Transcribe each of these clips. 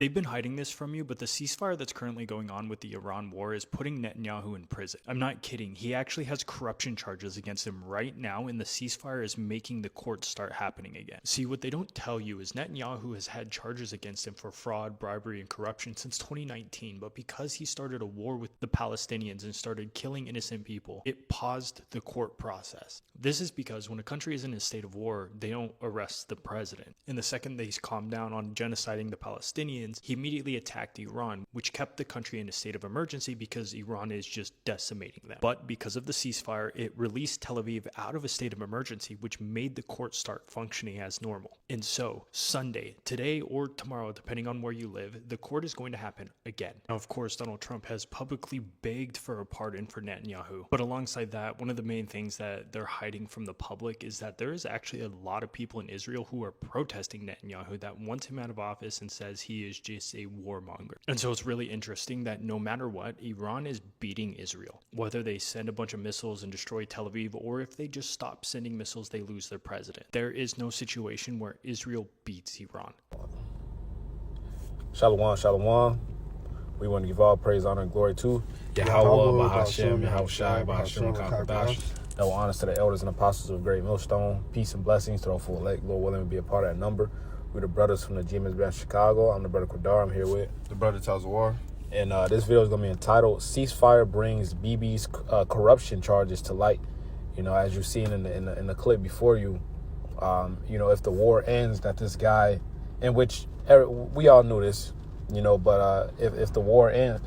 They've been hiding this from you, but the ceasefire that's currently going on with the Iran war is putting Netanyahu in prison. I'm not kidding. He actually has corruption charges against him right now, and the ceasefire is making the courts start happening again. See, what they don't tell you is Netanyahu has had charges against him for fraud, bribery, and corruption since 2019, but because he started a war with the Palestinians and started killing innocent people, it paused the court process. This is because when a country is in a state of war, they don't arrest the president. And the second they calm down on genociding the Palestinians, he immediately attacked Iran, which kept the country in a state of emergency because Iran is just decimating them. But because of the ceasefire, it released Tel Aviv out of a state of emergency, which made the court start functioning as normal. And so, Sunday, today or tomorrow, depending on where you live, the court is going to happen again. Now, of course, Donald Trump has publicly begged for a pardon for Netanyahu. But alongside that, one of the main things that they're hiding from the public is that there is actually a lot of people in Israel who are protesting Netanyahu that wants him out of office and says he is just a warmonger. And so it's really interesting that no matter what, Iran is beating Israel. Whether they send a bunch of missiles and destroy Tel Aviv, or if they just stop sending missiles, they lose their president. There is no situation where Israel beats Iran. Shalom, shalom. We want to give all praise, honor, and glory to Yahweh, Bahashem, Yahushai, Bahashem, Kakadash. Double honors to the elders and apostles of Great Millstone. Peace and blessings to the full elect. Lord willing to be a part of that number. We're the brothers from the GMS branch Chicago. I'm the brother Quadar. I'm here with the brother Tazawar. And this video is going to be entitled Ceasefire Brings BB's Corruption Charges to Light. You know, as you've seen in the clip before you, you know, if the war ends, that this guy, in which we all knew this, you know, but if the war ends,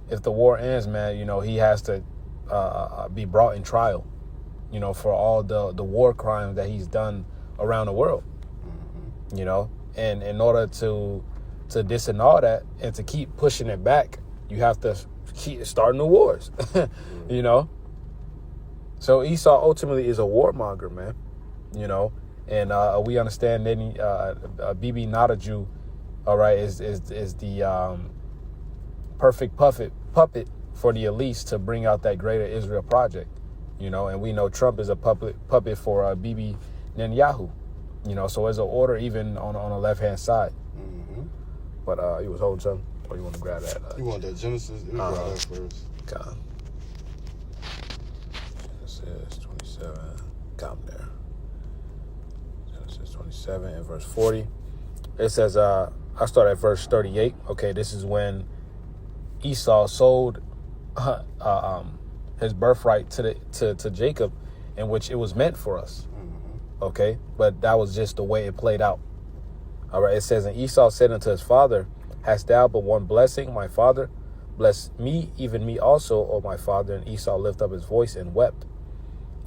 if the war ends, man, you know, he has to be brought in trial, you know, for all the war crimes that he's done around the world. You know, and in order to disannul that and to keep pushing it back, you have to keep starting the wars, you know. So Esau ultimately is a warmonger, man, you know, and we understand that Bibi not a Jew, all right, is the perfect puppet for the elites to bring out that greater Israel project, you know, and we know Trump is a puppet for Bibi Netanyahu. You know, so there's an order even on the left-hand side. Mm-hmm. But you was holding something? Or you want to grab that? You want that Genesis? You grab that first. Come. Genesis 27. Come there. Genesis 27 and verse 40. It says, I start at verse 38. Okay, this is when Esau sold his birthright to Jacob, in which it was meant for us. Okay, but that was just the way it played out. All right, it says, and Esau said unto his father, hast thou but one blessing, my father? Bless me, even me also, O my father. And Esau lifted up his voice and wept.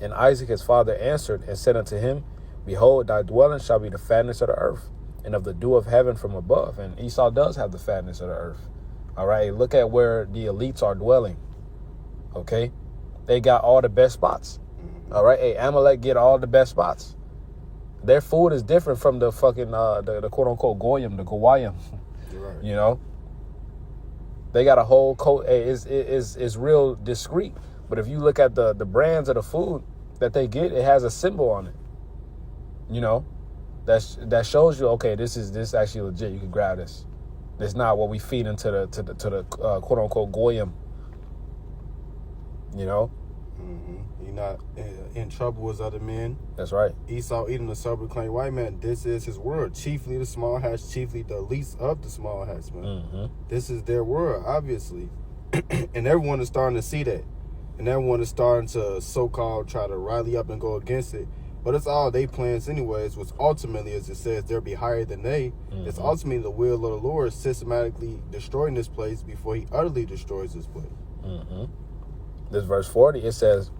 And Isaac his father answered and said unto him, behold, thy dwelling shall be the fatness of the earth, and of the dew of heaven from above. And Esau does have the fatness of the earth. All right, look at where the elites are dwelling. Okay, they got all the best spots. All right, hey, Amalek get all the best spots. Their food is different from the fucking, the quote-unquote goyim, the goyim, right. You know? They got a whole coat. It's real discreet. But if you look at the brands of the food that they get, it has a symbol on it. You know? That shows you, okay, this is actually legit. You can grab this. It's not what we feed into the quote-unquote goyim. You know? Mm-hmm. You're not in trouble as other men. That's right. Esau eating the self-proclaimed white man. This is his world. Chiefly the small hats, chiefly the least of the small hats, man. Mm-hmm. This is their world, obviously. And everyone is starting to see that. And everyone is starting to so-called try to rally up and go against it. But it's all they plans anyways, which ultimately, as it says, they'll be higher than they. Mm-hmm. It's ultimately the will of the Lord systematically destroying this place before he utterly destroys this place. Mm-hmm. This verse 40, it says,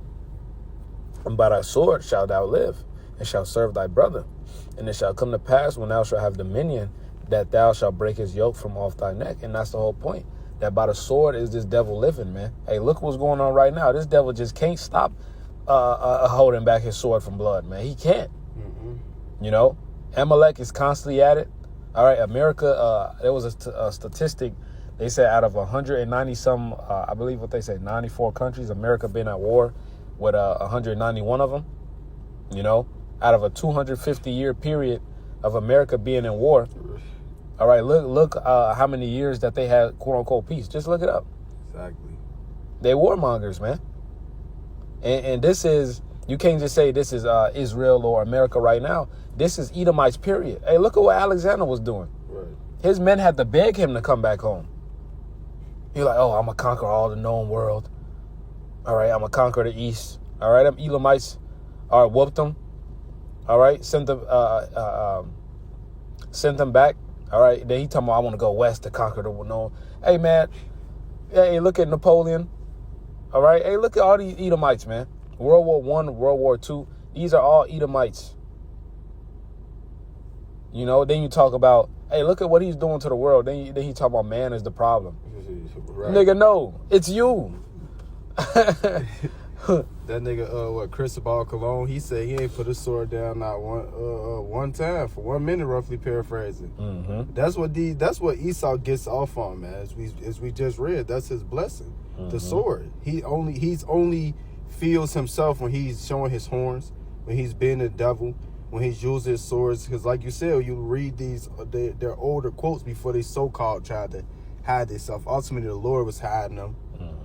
and by thy sword shalt thou live, and shalt serve thy brother. And it shall come to pass, when thou shalt have dominion, that thou shalt break his yoke from off thy neck. And that's the whole point. That by the sword is this devil living, man. Hey, look what's going on right now. This devil just can't stop holding back his sword from blood, man. He can't. Mm-hmm. You know, Amalek is constantly at it. All right, America, there was a statistic. They said out of 190 some, I believe what they say, 94 countries, America been at war with 191 of them. You know, out of a 250-year period of America being in war, All right, look how many years that they had quote unquote peace. Just look it up. Exactly. They warmongers, man. And this is, you can't just say this is Israel or America right now. This is Edomites, period. Hey, look at what Alexander was doing. Right. His men had to beg him to come back home. He's like, oh, I'm going to conquer all the known world. All right, I'm going to conquer the east. All right, them Edomites, all right, whooped them. All right, sent them back. All right, then he talking about, I want to go west to conquer the known. Hey, man, hey, look at Napoleon. All right, hey, look at all these Edomites, man. World War I, World War II, these are all Edomites. You know, then you talk about, hey, look at what he's doing to the world. Then he talk about man is the problem. Right. Nigga, no, it's you. That nigga, Cristobal Colon, he said he ain't put his sword down not one time for 1 minute, roughly paraphrasing. Mm-hmm. That's what Esau gets off on, man. As we just read, that's his blessing, the sword. He's only feels himself when he's showing his horns, when he's being the devil, when he's using his swords. Because like you said, you read these their older quotes before they so-called tried to hide themselves. Ultimately, the Lord was hiding them.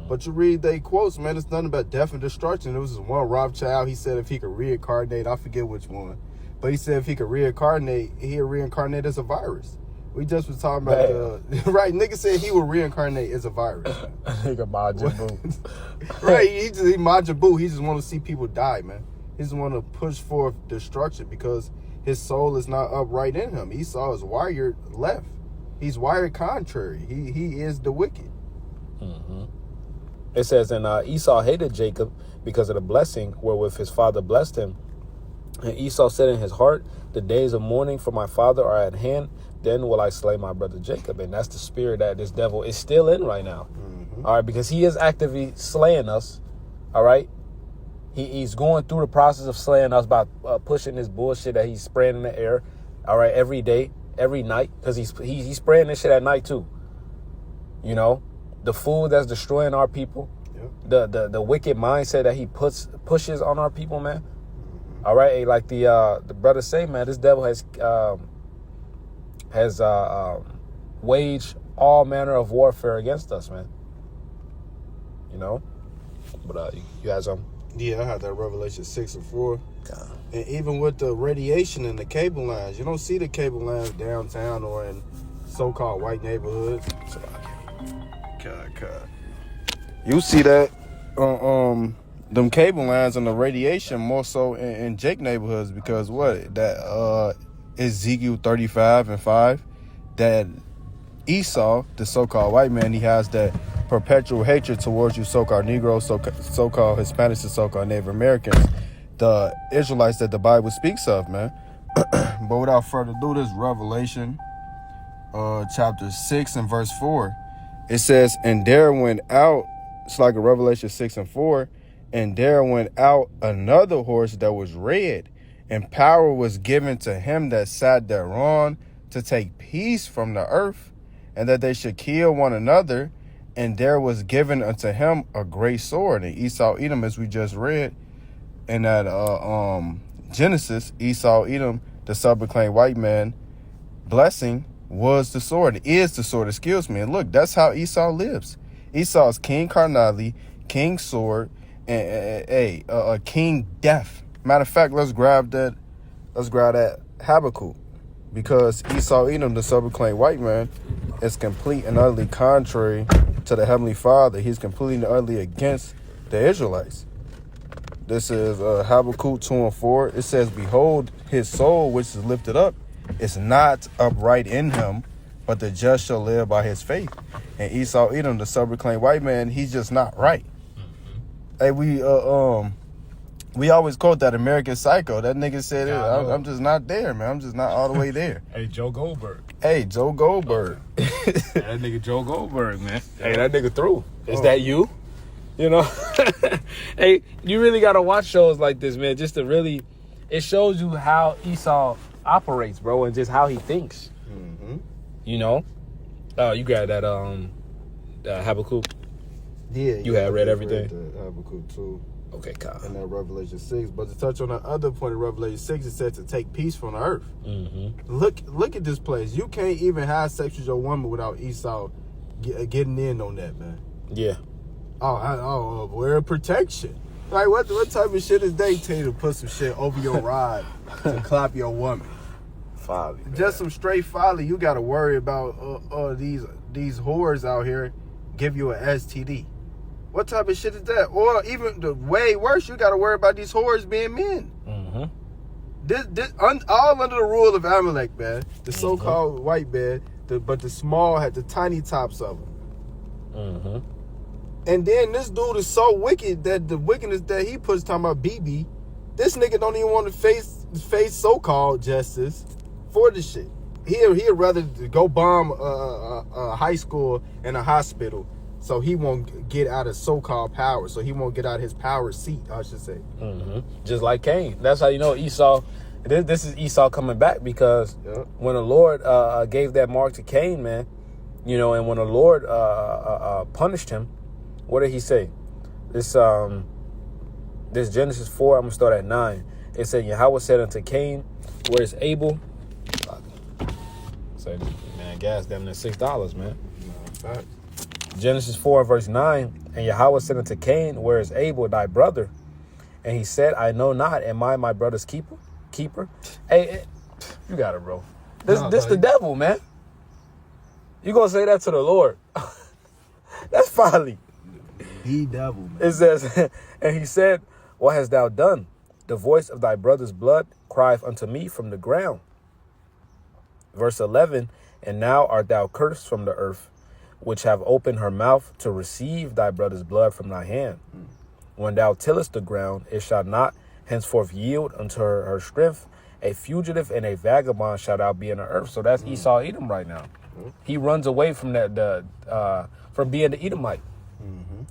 But you read they quotes, man, it's nothing but death and destruction. There was this one Rothschild, he said if he could reincarnate, I forget which one, but he said if he could reincarnate, he'd reincarnate as a virus. We just was talking about, right, nigga said he would reincarnate as a virus. Nigga Majin Buu. Right, he Majin Buu, he just want to see people die, man. He just want to push forth destruction because his soul is not upright in him. Esau is wired left. He's wired contrary. He is the wicked. Mm-hmm. It says, and Esau hated Jacob because of the blessing wherewith his father blessed him. And Esau said in his heart, the days of mourning for my father are at hand. Then will I slay my brother Jacob. And that's the spirit that this devil is still in right now. Mm-hmm. All right, because he is actively slaying us. All right. He's going through the process of slaying us by pushing this bullshit that he's spraying in the air. All right, every day, every night, because he's spraying this shit at night too. You know. The food that's destroying our people, the wicked mindset that he pushes on our people, man. Mm-hmm. All right, like the brother say, man, this devil has waged all manner of warfare against us, man. You know, but you had some. Yeah, I had that Revelation 6:4. And even with the radiation and the cable lines, you don't see the cable lines downtown or in so-called white neighborhoods. You see that them cable lines and the radiation more so in Jake neighborhoods because that Ezekiel 35:5, that Esau, the so-called white man, he has that perpetual hatred towards you so-called Negroes, so-called Hispanics, and so-called Native Americans, the Israelites that the Bible speaks of, man. But without further ado, this Revelation chapter 6 and verse 4. It says, and there went out, it's like a Revelation 6:4, and there went out another horse that was red, and power was given to him that sat thereon to take peace from the earth, and that they should kill one another. And there was given unto him a great sword. And Esau, Edom, as we just read in that Genesis, Esau, Edom, the self-proclaimed white man, blessing was the sword, is the sword, excuse me. And look, that's how Esau lives. Esau is King Carnali, King Sword, and King Death. Matter of fact, let's grab that Habakkuk, because Esau, Edom, the self-proclaimed white man, is complete and utterly contrary to the Heavenly Father. He's completely and utterly against the Israelites. This is Habakkuk 2:4. It says, behold, his soul which is lifted up is not upright in him, but the just shall live by his faith. And Esau, Edom, the self-proclaimed white man, he's just not right. Mm-hmm. Hey, we always quote that American Psycho. That nigga said, I'm just not there, man. I'm just not all the way there. Hey, Joe Goldberg. Hey, Joe Goldberg. That nigga Joe Goldberg, man. Hey, that nigga through. Is that you? You know? Hey, you really got to watch shows like this, man, just to really, it shows you how Esau operates, bro, and just how he thinks. Mm-hmm. You know? You got that Habakkuk? Yeah. You had read everything? Habakkuk too. Okay, Kyle. in that Revelation 6. But to touch on the other point in Revelation 6, it said to take peace from the earth. Mm-hmm. Look at this place. You can't even have sex with your woman without Esau getting in on that, man. Yeah. Wear protection. Like, what type of shit is they tell you to put some shit over your rod to clap your woman? Folly, Just some straight folly. You got to worry about these whores out here give you an STD. What type of shit is that? Or even the way worse, you got to worry about these whores being men. Mm-hmm. All under the rule of Amalek, man. The so-called white man, but the small had the tiny tops of them. Mm-hmm. And then this dude is so wicked that the wickedness that he puts talking about BB, this nigga don't even want to face so-called justice for the shit. He'd rather go bomb a high school and a hospital so he won't get out of so-called power, so he won't get out of his power seat, I should say. Mm-hmm. Just like Cain. That's how you know Esau. This is Esau coming back because when the Lord gave that mark to Cain, man, you know, and when the Lord punished him, what did he say? This Genesis 4, I'm going to start at 9. It said, Yahweh said unto Cain, where is Abel? Say, man, gas damn near $6, man. Fact. Genesis 4, verse 9. And Yahweh said unto Cain, where is Abel, thy brother? And he said, I know not. Am I my brother's keeper? Hey, you got it, bro. This the devil, man. You going to say that to the Lord. That's folly. The devil, man. It says, and he said, what hast thou done? The voice of thy brother's blood crieth unto me from the ground. Verse 11, and now art thou cursed from the earth, which have opened her mouth to receive thy brother's blood from thy hand. When thou tillest the ground, it shall not henceforth yield unto her strength. A fugitive and a vagabond shalt thou be in the earth. So that's Esau Edom right now. He runs away from from being the Edomite.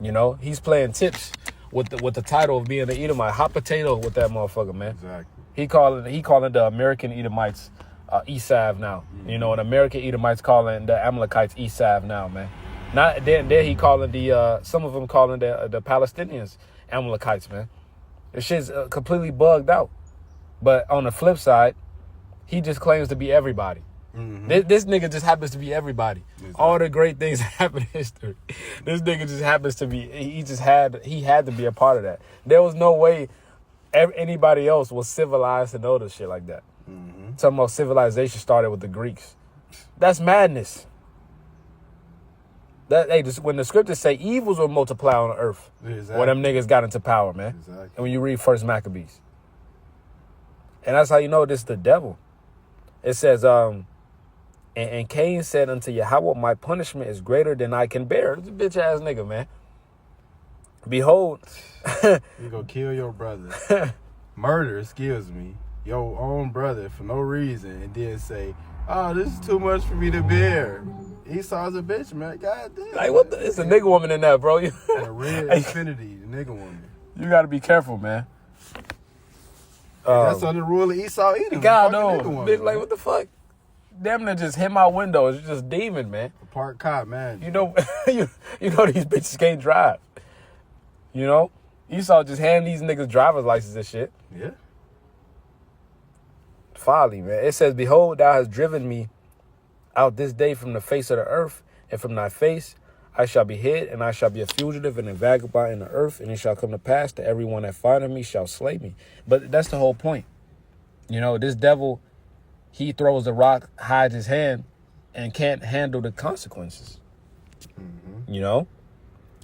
You know, he's playing tips with the title of being the Edomite. Hot potato with that motherfucker, man. Exactly. He calling the American Edomites Esav now. You know, and American Edomites calling the Amalekites Esav now, man. Not then he calling some of them calling the Palestinians Amalekites, man. This shit's completely bugged out. But on the flip side, he just claims to be everybody. This nigga just happens to be everybody. Exactly. All the great things that happened in history. This nigga just happens to be. He had to be a part of that. There was no way anybody else was civilized to know this shit like that. Talking about civilization started with the Greeks. That's madness. When the scriptures say evils will multiply on the earth, exactly. When them niggas got into power, man. Exactly. And when you read First Maccabees, and that's how you know this is the devil. It says, and Cain said unto Yahweh, my punishment is greater than I can bear. This bitch ass nigga, man. Behold, you gonna kill your brother, murder, excuse me, your own brother for no reason, and then say, oh, this is too much for me to bear. Esau's a bitch, man. God damn. Like, what the? It's a nigga woman in that, bro. And a red infinity, the nigga woman. You gotta be careful, man. That's under the rule of Esau Edom. God knows. Bitch, like, what the fuck? Damn near just hit my window. It's just demon, man. A parked cop, man. You know, you know these bitches can't drive. You know? Esau just hand these niggas driver's license and shit. Yeah. Folly, man. It says, behold, thou hast driven me out this day from the face of the earth, and from thy face I shall be hid, and I shall be a fugitive and a vagabond in the earth, and it shall come to pass that everyone that findeth me shall slay me. But that's the whole point. You know, this devil, he throws the rock, hides his hand, and can't handle the consequences. You know?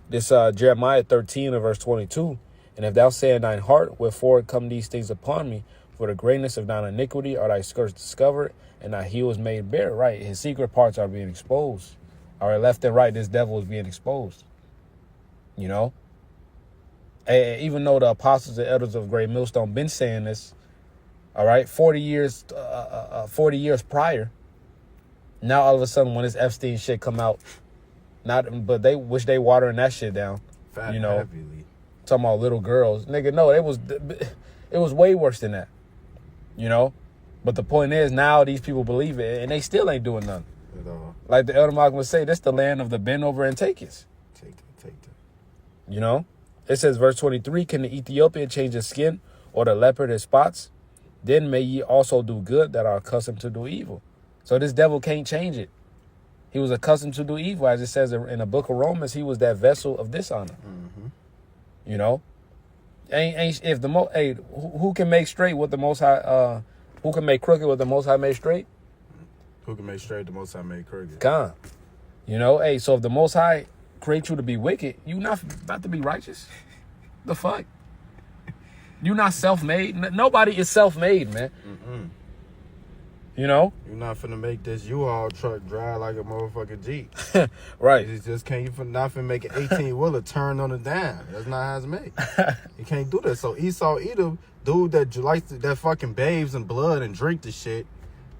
This Jeremiah 13 and verse 22. And if thou say in thine heart, wherefore come these things upon me? For the greatness of thine iniquity are thy skirts discovered, and thy heels made bare. Right, his secret parts are being exposed. All right, left and right, this devil is being exposed. You know? And even though the apostles and elders of Great Millstone been saying this, all right, 40 years prior, now all of a sudden when this Epstein shit come out, but they wish they watering that shit down. Fat, you know, heavily. Talking about little girls, nigga. No, it was way worse than that. You know, but the point is now these people believe it and they still ain't doing nothing. At all. Like the Elder Malcolm would say, this the land of the bend over and take it. Take that. You know, It says, verse 23, can the Ethiopian change his skin or the leopard his spots? Then may ye also do good that are accustomed to do evil. So this devil can't change it. He was accustomed to do evil. As it says in the book of Romans, he was that vessel of dishonor. You know? Who can make straight what the Most High, who can make crooked what the Most High made straight? Who can make straight the Most High made crooked? God. You know, so if the Most High create you to be wicked, you not about to be righteous. The fuck? You not self-made. Nobody is self-made, man. You know? You're not finna make this U-Haul truck drive like a motherfucking Jeep. Right. You just can't. You not finna make an 18-wheeler turn on a dime. That's not how it's made. You can't do that. So Esau Edom, dude that likes that fucking bathes in blood and drink the shit,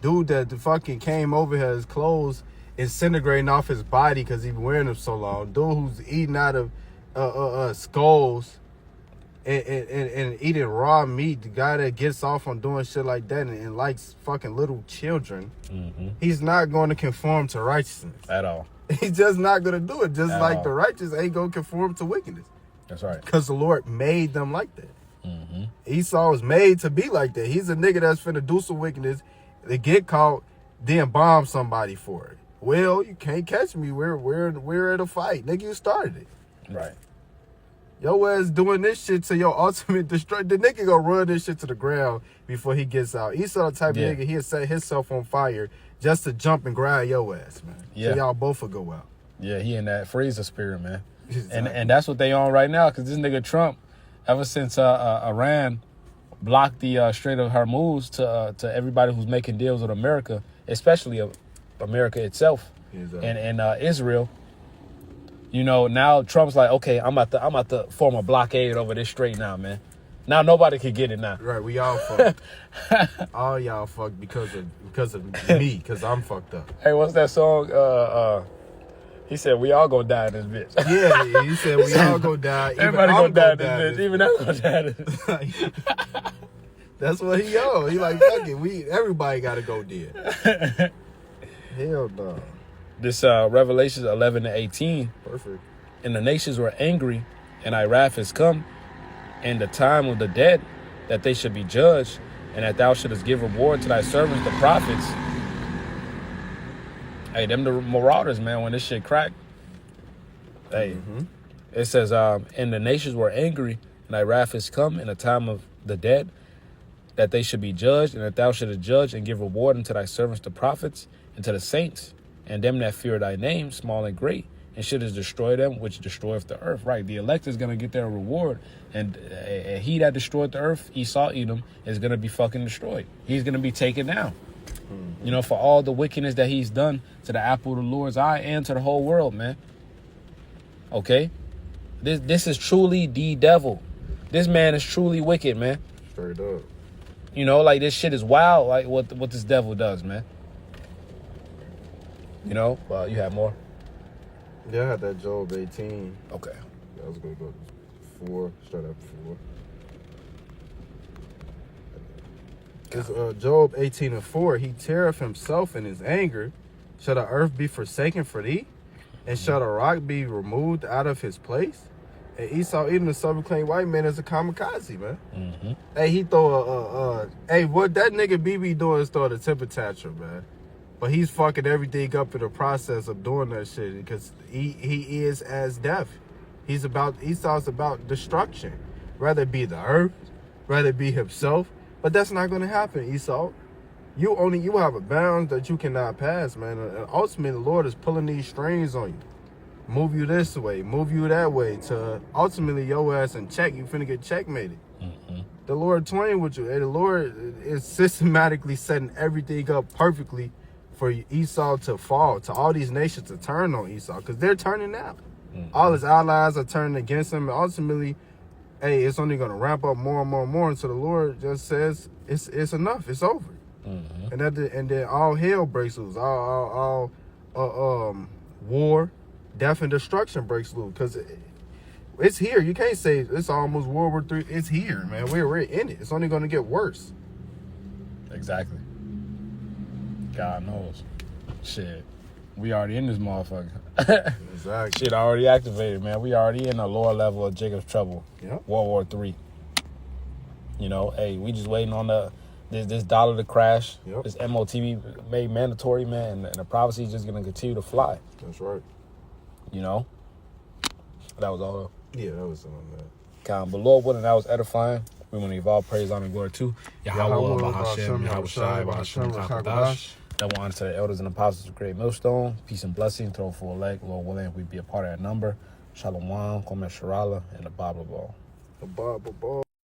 dude that fucking came over here, his clothes disintegrating off his body because he been wearing them so long, dude who's eating out of skulls and eating raw meat, the guy that gets off on doing shit like that and likes fucking little children, he's not going to conform to righteousness At all. He's just not going to do it. Just At like all. the righteous ain't going to conform to wickedness. That's right. Because the Lord made them like that. Esau was made to be like that. He's a nigga that's finna do some wickedness, they get caught, then bomb somebody for it. Well, you can't catch me. We're at a fight. Nigga, you started it. Right. Your ass doing this shit to your ultimate destruction. The nigga gonna run this shit to the ground before he gets out. Esau the type of nigga, he'll set himself on fire just to jump and grab your ass, man. Yeah. So y'all both will go out. Yeah, he in that freezer spirit, man. Exactly. And that's what they on right now, because this nigga Trump, ever since Iran blocked the Strait of Hormuz to everybody who's making deals with America, especially America itself, Exactly. and Israel. You know, now Trump's like, okay, I'm about to form a blockade over this strait now, man. Now nobody can get it now. Right, we all fucked. All y'all fucked because of me, because I'm fucked up. Hey, what's that song? He said, we all gonna die in this bitch. Yeah, he said we all gonna die. Everybody gonna die in this bitch. Even I'm gonna die in this bitch. That's what he on. He like, fuck it, everybody gotta go there. Hell no. This Revelations 11-18. Perfect. And the nations were angry, and thy wrath is come, and the time of the dead, that they should be judged, and that thou shouldest give reward to thy servants, the prophets. Hey, them the marauders, man, when this shit cracked. Hey, It says, and the nations were angry, and thy wrath is come, in the time of the dead, that they should be judged, and that thou shouldest judge and give reward unto thy servants, the prophets, and to the saints, and them that fear thy name, small and great, and shouldest destroy them which destroyeth the earth. Right, the elect is going to get their reward, and he that destroyed the earth, Esau Edom, is going to be fucking destroyed. He's going to be taken down. You know, for all the wickedness that he's done to the apple of the Lord's eye and to the whole world, man. Okay? This is truly the devil. This man is truly wicked, man. Straight up. You know, like, this shit is wild, like what this devil does, man. You know, well, you have more? Yeah, I had that Job 18. Okay. I was going to go to 4, start at 4. It's Job 18:4. He teareth himself in his anger. Shall the earth be forsaken for thee? And shall the rock be removed out of his place? And Esau, even the self-proclaimed white man, is a kamikaze, man. Hey, he throw hey, what that nigga BB doing is throwing a temper tantrum, man. But he's fucking everything up in the process of doing that shit because he is as death. Esau's about destruction. Rather it be the earth, rather it be himself. But that's not going to happen, Esau. You have a bounds that you cannot pass, man. And ultimately, the Lord is pulling these strings on you. Move you this way, move you that way, to ultimately your ass in check. You finna get checkmated. The Lord toying with you. Hey, the Lord is systematically setting everything up perfectly for Esau to fall, to all these nations to turn on Esau, because they're turning now. All his allies are turning against him, and ultimately, hey, it's only going to ramp up more and more and more until the Lord just says it's enough, it's over. And then all hell breaks loose, all war, death, and destruction breaks loose, because it's here. You can't say it's almost World War III. It's here, man. We're in it. It's only going to get worse. Exactly. God knows. Shit. We already in this motherfucker. Exactly. Shit already activated, man. We already in the lower level of Jacob's Trouble. Yep. World War III. You know, hey, we just waiting on this dollar to crash. Yep. This MOTB made mandatory, man, and the prophecy is just gonna continue to fly. That's right. You know, that was all. Yeah, that was something, man. But Lord willing, that was edifying. We want to give all praise, honor, and glory to Yahweh, Bahashem, Yahweh Shai, Bahashem, Kakadash. That one to the elders and apostles of Great Millstone. Peace and blessing. Throw for a leg. Lord willing, we be a part of that number. Shalom, Komesh Sharala, and the Bible Ball. The Bible Ball.